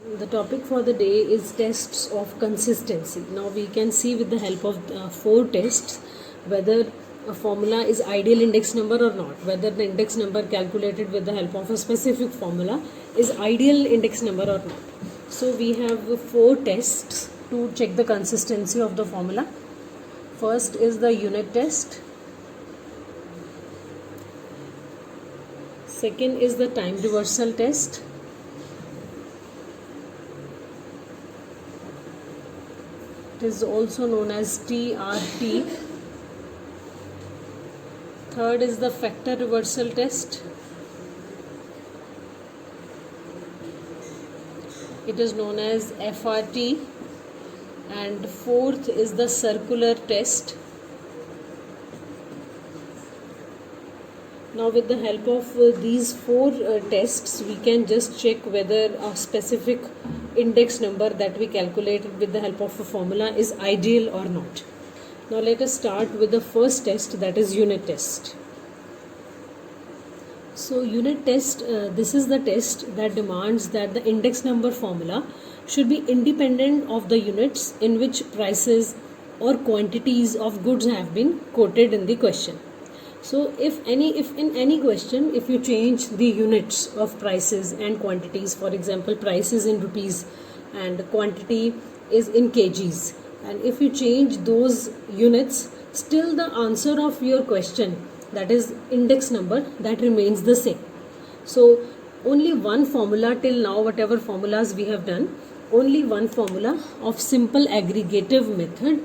The topic for the day is tests of consistency. Now we can see with the help of 4 tests whether a formula is ideal index number or not, whether the index number calculated with the help of a specific formula is ideal index number or not. So we have 4 tests to check the consistency of the formula. First is the unit test. Second is the time reversal test. It is also known as TRT. Third is the factor reversal test. It is known as FRT. And fourth is the circular test. Now with the help of these 4 tests, we can just check whether a specific index number that we calculated with the help of a formula is ideal or not. Now let us start with the first test, that is unit test. So unit test, this is the test that demands that the index number formula should be independent of the units in which prices or quantities of goods have been quoted in the question. So if in any question, if you change the units of prices and quantities, for example, price is in rupees and quantity is in kgs, and if you change those units, still the answer of your question, that is index number, that remains the same. So only one formula till now, whatever formulas we have done, only one formula of simple aggregative method.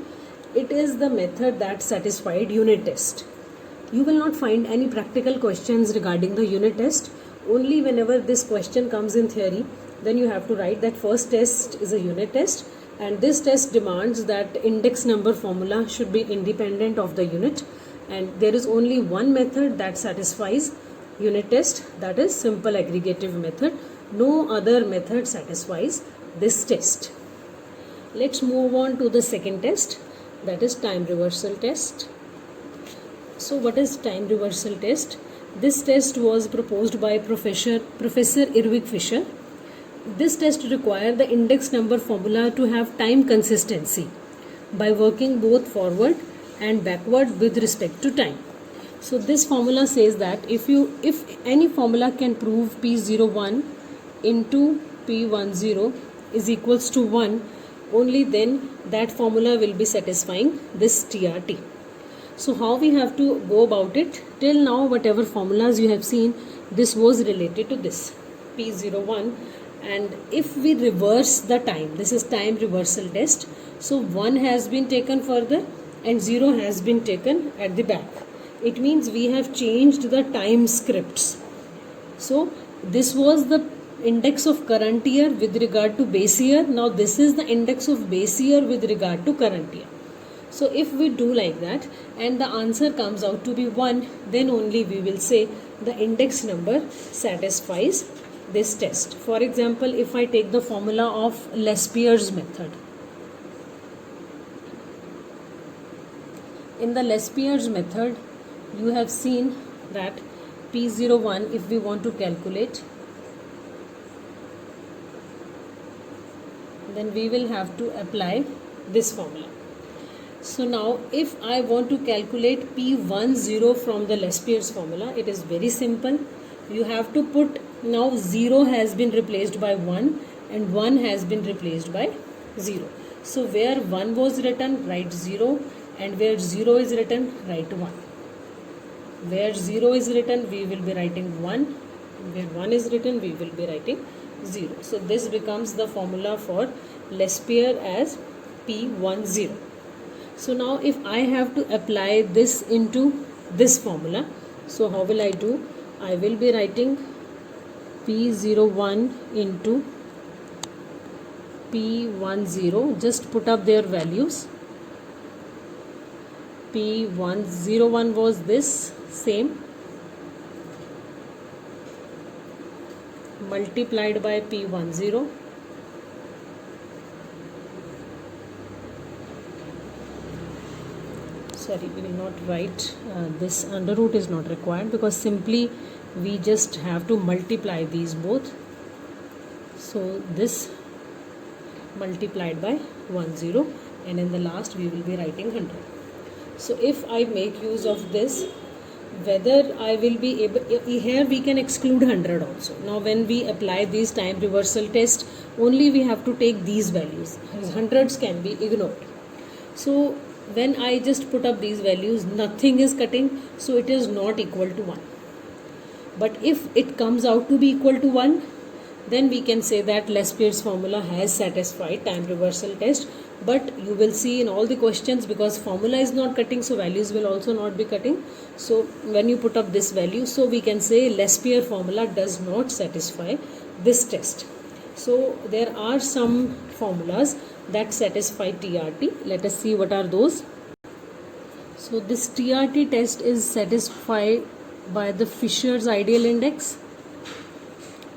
It is the method that satisfied unit test. You will not find any practical questions regarding the unit test. Only whenever this question comes in theory, then you have to write that first test is a unit test, and this test demands that index number formula should be independent of the unit, and there is only one method that satisfies unit test, that is simple aggregative method. No other method satisfies this test. Let's move on to the second test, that is time reversal test. So what is time reversal test? This test was proposed by Professor Irving Fisher. This test requires the index number formula to have time consistency by working both forward and backward with respect to time. So this formula says that if any formula can prove P01 into P10 is equals to 1, only then that formula will be satisfying this TRT. So how we have to go about it? Till now, whatever formulas you have seen, this was related to this P01, and if we reverse the time, this is time reversal test, so 1 has been taken further and 0 has been taken at the back. It means we have changed the time scripts. So this was the index of current year with regard to base year. Now this is the index of base year with regard to current year. So if we do like that and the answer comes out to be 1, then only we will say the index number satisfies this test. For example, if I take the formula of Lespier's method. In the Lespier's method, you have seen that P01, if we want to calculate, then we will have to apply this formula. So now if I want to calculate P10 from the Lespier's formula, it is very simple. You have to put, now 0 has been replaced by 1 and 1 has been replaced by 0. So where 1 was written, write 0, and where 0 is written, write 1. Where 0 is written, we will be writing 1. Where 1 is written, we will be writing 0. So this becomes the formula for Lespier as P10. So now if I have to apply this into this formula, so how will I do? I will be writing P01 into P10, just put up their values. P101 was this, same, multiplied by P10. Sorry, we will not write this under root is not required, because simply we just have to multiply these both. So this multiplied by 10, and in the last we will be writing 100. So if I make use of this, whether I will be able, here we can exclude 100 also. Now when we apply these time reversal test, only we have to take these values, hundreds can be ignored. So when I just put up these values, nothing is cutting, so it is not equal to 1. But if it comes out to be equal to 1, then we can say that Lespire's formula has satisfied time reversal test. But you will see in all the questions, because formula is not cutting, so values will also not be cutting. So when you put up this value, so we can say Lespire formula does not satisfy this test. So there are some formulas that satisfy TRT. Let us see what are those. So this TRT test is satisfied by the Fisher's ideal index.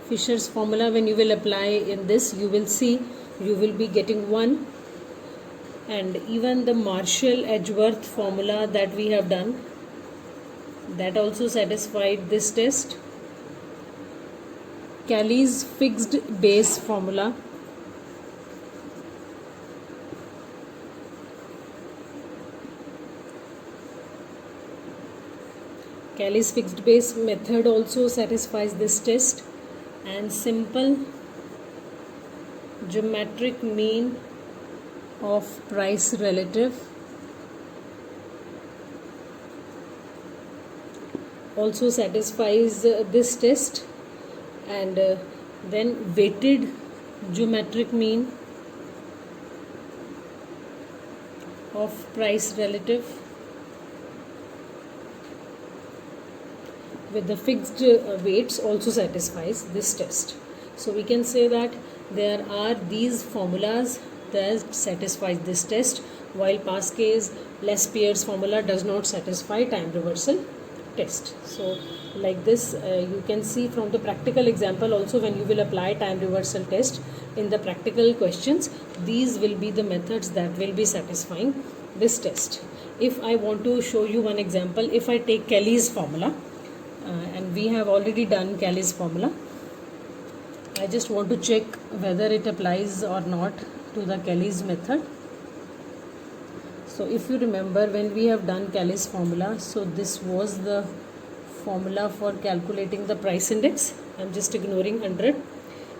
Fisher's formula, when you will apply in this, you will see you will be getting 1. And even the Marshall-Edgeworth formula that we have done, that also satisfied this test. Cayley's fixed base formula, Cayley's fixed base method also satisfies this test. And simple geometric mean of price relative also satisfies this test. And then weighted geometric mean of price relative with the fixed weights also satisfies this test. So we can say that there are these formulas that satisfies this test, while Pasquet's Lespire's formula does not satisfy time reversal test. So like this, you can see from the practical example also, when you will apply time reversal test in the practical questions, these will be the methods that will be satisfying this test. If I want to show you one example, if I take Cayley's formula, and we have already done Cayley's formula, I just want to check whether it applies or not to the Cayley's method. So if you remember, when we have done Cayley's formula, so this was the formula for calculating the price index. I am just ignoring 100.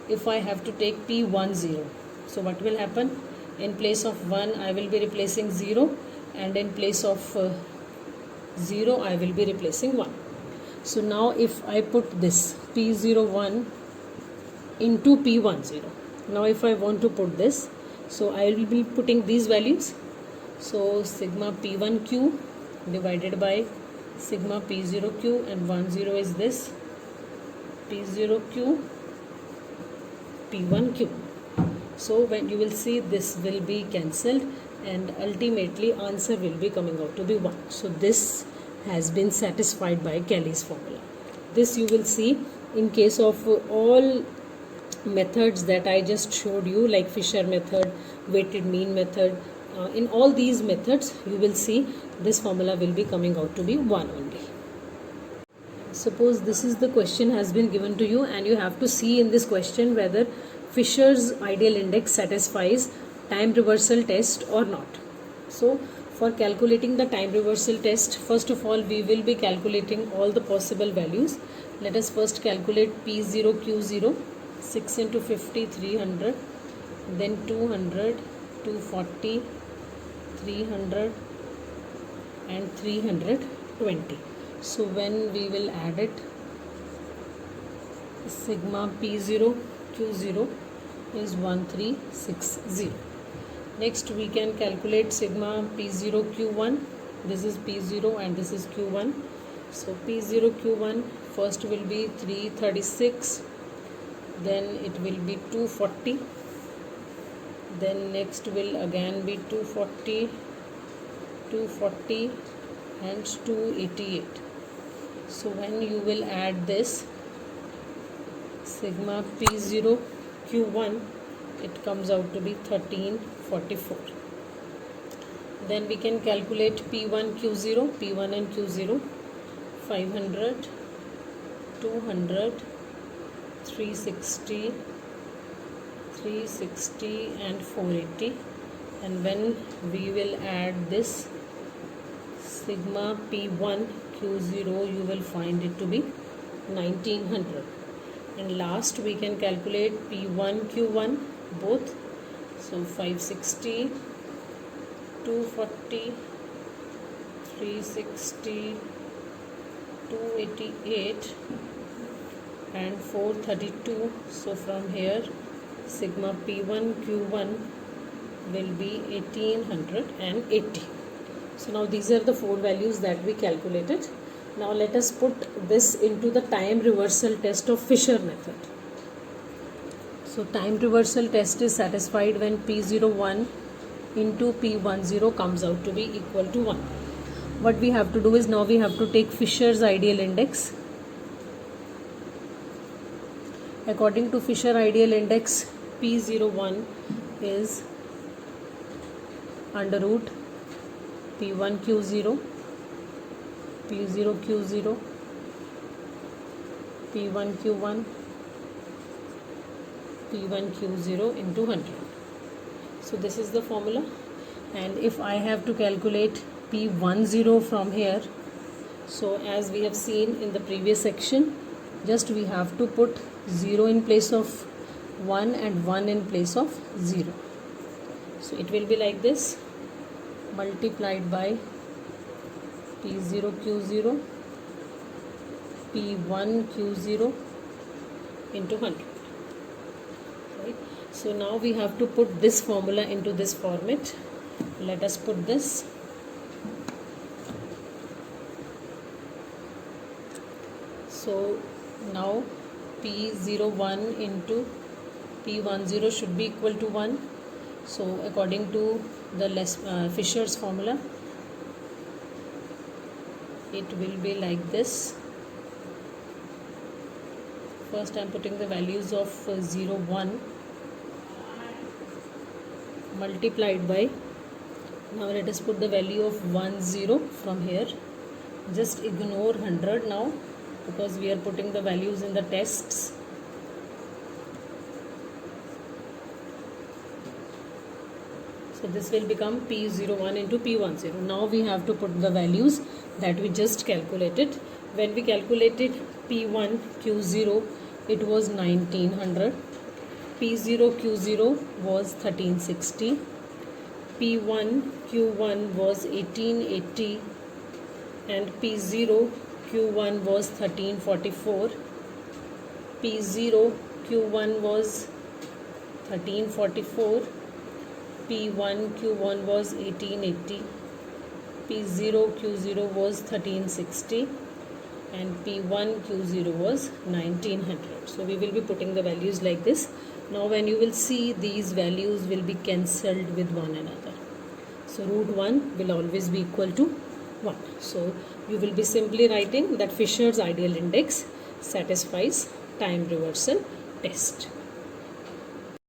If I have to take P10, so what will happen? In place of 1 I will be replacing 0, and in place of 0 I will be replacing 1. So now if I put this P01 into P10, now if I want to put this, so I will be putting these values. So sigma P1Q divided by sigma P0Q, and 10 is this P0Q P1Q. So when you will see, this will be cancelled, and ultimately answer will be coming out to be 1. So this has been satisfied by Cayley's formula. This you will see in case of all methods that I just showed you, like Fisher method, weighted mean method. In all these methods you will see this formula will be coming out to be 1 only. Suppose this is the question has been given to you, and you have to see in this question whether Fisher's ideal index satisfies time reversal test or not. So for calculating the time reversal test, first of all we will be calculating all the possible values. Let us first calculate P0 Q0. 6 into 50, 300, then 200, 240, 300 and 320. So when we will add it, sigma P0 Q0 is 1360. Next we can calculate sigma P0 Q1. This is P0 and this is Q1. So P0 Q1 first will be 336, then it will be 240, then next will again be 240, 240 and 288. So when you will add this sigma P0 Q1, it comes out to be 1344. Then we can calculate P1 Q0, P1 and Q0, 500, 200, 360, 360 and 480, and when we will add this sigma P1 Q0, you will find it to be 1900. And last we can calculate P1 Q1 both. So 560, 240, 360, 288 and 432. So from here sigma P1 Q1 will be 1880. So now these are the four values that we calculated. Now let us put this into the time reversal test of Fisher method. So time reversal test is satisfied when P01 into P10 comes out to be equal to 1. What we have to do is now we have to take Fisher's ideal index. According to Fisher ideal index, P01 is under root P1 Q0, P0 Q0, P1 Q1, P1 Q0 into 100. So this is the formula, and if I have to calculate P10 from here, so as we have seen in the previous section, just we have to put 0 in place of 1 and 1 in place of 0. So it will be like this, multiplied by P0 Q0, P1 Q0 into 100. Right? So now we have to put this formula into this format. Let us put this. So now P01 into P10 should be equal to 1. So according to the Fisher's formula, it will be like this. First I am putting the values of 0, 1 multiplied by, now let us put the value of 1, 0 from here. Just ignore 100 now because we are putting the values in the tests. So this will become P01 into P10. Now we have to put the values that we just calculated. When we calculated P1 Q0, it was 1900. P0 Q0 was 1360. P1 Q1 was 1880. And P0 Q1 was 1344. P0 Q1 was 1344. P1 Q1 was 1880, P0 Q0 was 1360 and P1 Q0 was 1900. So we will be putting the values like this. Now when you will see, these values will be cancelled with one another. So root 1 will always be equal to 1. So you will be simply writing that Fisher's ideal index satisfies time reversal test.